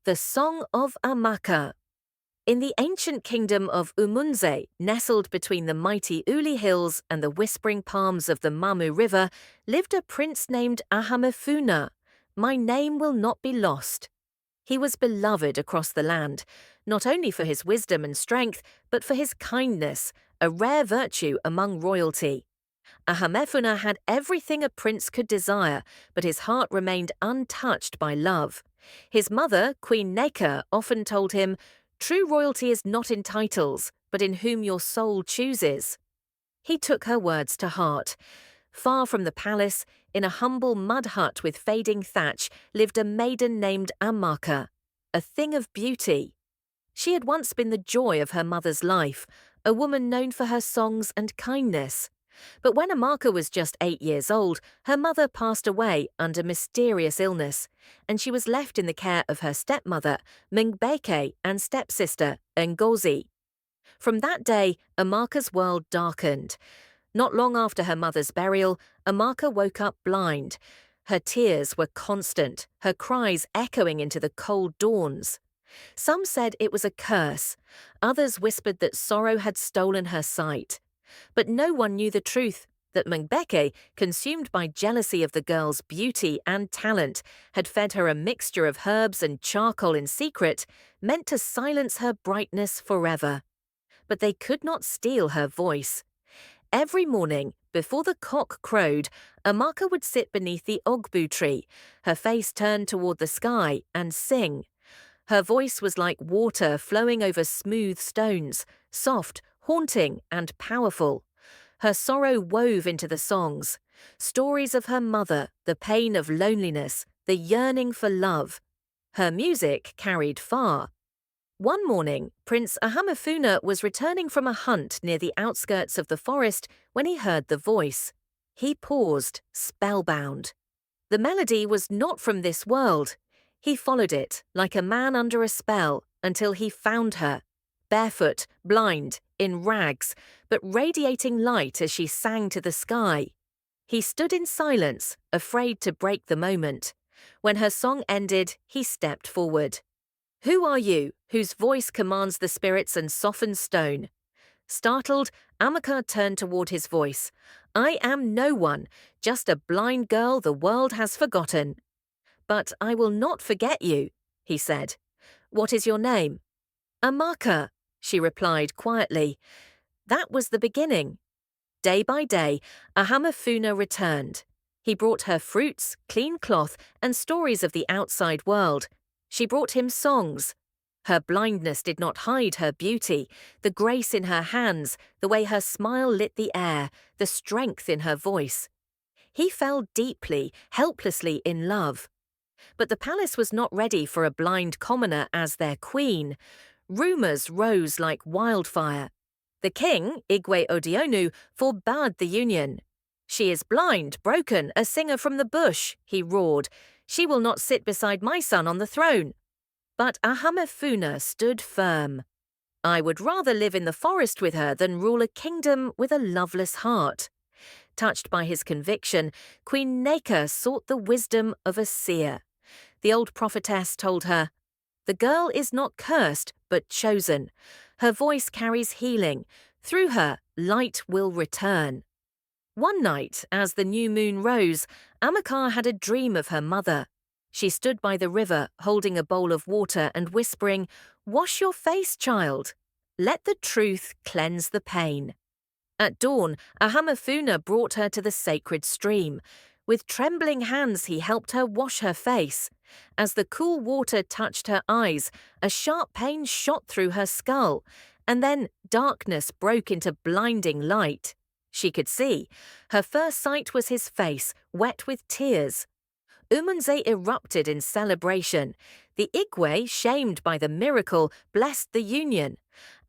The Song of Amaka. In the ancient kingdom of Umunze, nestled between the mighty Uli Hills and the whispering palms of the Mamu River, lived a prince named Ahamefuna. My name will not be lost. He was beloved across the land, not only for his wisdom and strength, but for his kindness, a rare virtue among royalty. Ahamefuna had everything a prince could desire, but his heart remained untouched by love. His mother, Queen Neka, often told him, "True royalty is not in titles, but in whom your soul chooses." He took her words to heart. Far from the palace, in a humble mud hut with fading thatch, lived a maiden named Amaka, a thing of beauty. She had once been the joy of her mother's life, a woman known for her songs and kindness. But when Amaka was just 8 years old, her mother passed away under mysterious illness, and she was left in the care of her stepmother, Mengbeke, and stepsister, Ngozi. From that day, Amaka's world darkened. Not long after her mother's burial, Amaka woke up blind. Her tears were constant, her cries echoing into the cold dawns. Some said it was a curse. Others whispered that sorrow had stolen her sight. But no one knew the truth, that Mengbeke, consumed by jealousy of the girl's beauty and talent, had fed her a mixture of herbs and charcoal in secret, meant to silence her brightness forever. But they could not steal her voice. Every morning, before the cock crowed, Amaka would sit beneath the ogbu tree, her face turned toward the sky, and sing. Her voice was like water flowing over smooth stones, soft, haunting, and powerful. Her sorrow wove into the songs, stories of her mother, the pain of loneliness, the yearning for love. Her music carried far. One morning, Prince Ahamefuna was returning from a hunt near the outskirts of the forest when he heard the voice. He paused, spellbound. The melody was not from this world. He followed it, like a man under a spell, until he found her. Barefoot, blind, in rags, but radiating light as she sang to the sky. He stood in silence, afraid to break the moment. When her song ended, he stepped forward. "Who are you, whose voice commands the spirits and softens stone?" Startled, Amaka turned toward his voice. "I am no one, just a blind girl the world has forgotten." "But I will not forget you," he said. "What is your name?" "Amaka," she replied quietly. That was the beginning. Day by day, Ahamefuna returned. He brought her fruits, clean cloth, and stories of the outside world. She brought him songs. Her blindness did not hide her beauty, the grace in her hands, the way her smile lit the air, the strength in her voice. He fell deeply, helplessly in love. But the palace was not ready for a blind commoner as their queen. Rumors rose like wildfire. The king, Igwe Odionu, forbade the union. "She is blind, broken, a singer from the bush," he roared. "She will not sit beside my son on the throne." But Ahamefuna stood firm. "I would rather live in the forest with her than rule a kingdom with a loveless heart." Touched by his conviction, Queen Neka sought the wisdom of a seer. The old prophetess told her, "The girl is not cursed, but chosen. Her voice carries healing. Through her, light will return." One night, as the new moon rose, Amaka had a dream of her mother. She stood by the river, holding a bowl of water and whispering, "Wash your face, child. Let the truth cleanse the pain." At dawn, Ahamefuna brought her to the sacred stream. With trembling hands he helped her wash her face. As the cool water touched her eyes, a sharp pain shot through her skull, and then darkness broke into blinding light. She could see. Her first sight was his face, wet with tears. Umunze erupted in celebration. The Igwe, shamed by the miracle, blessed the union.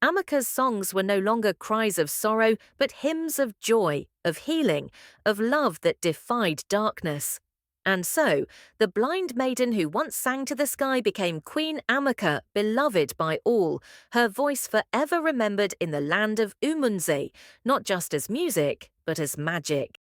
Amaka's songs were no longer cries of sorrow, but hymns of joy, of healing, of love that defied darkness. And so, the blind maiden who once sang to the sky became Queen Amaka, beloved by all, her voice forever remembered in the land of Umunze, not just as music, but as magic.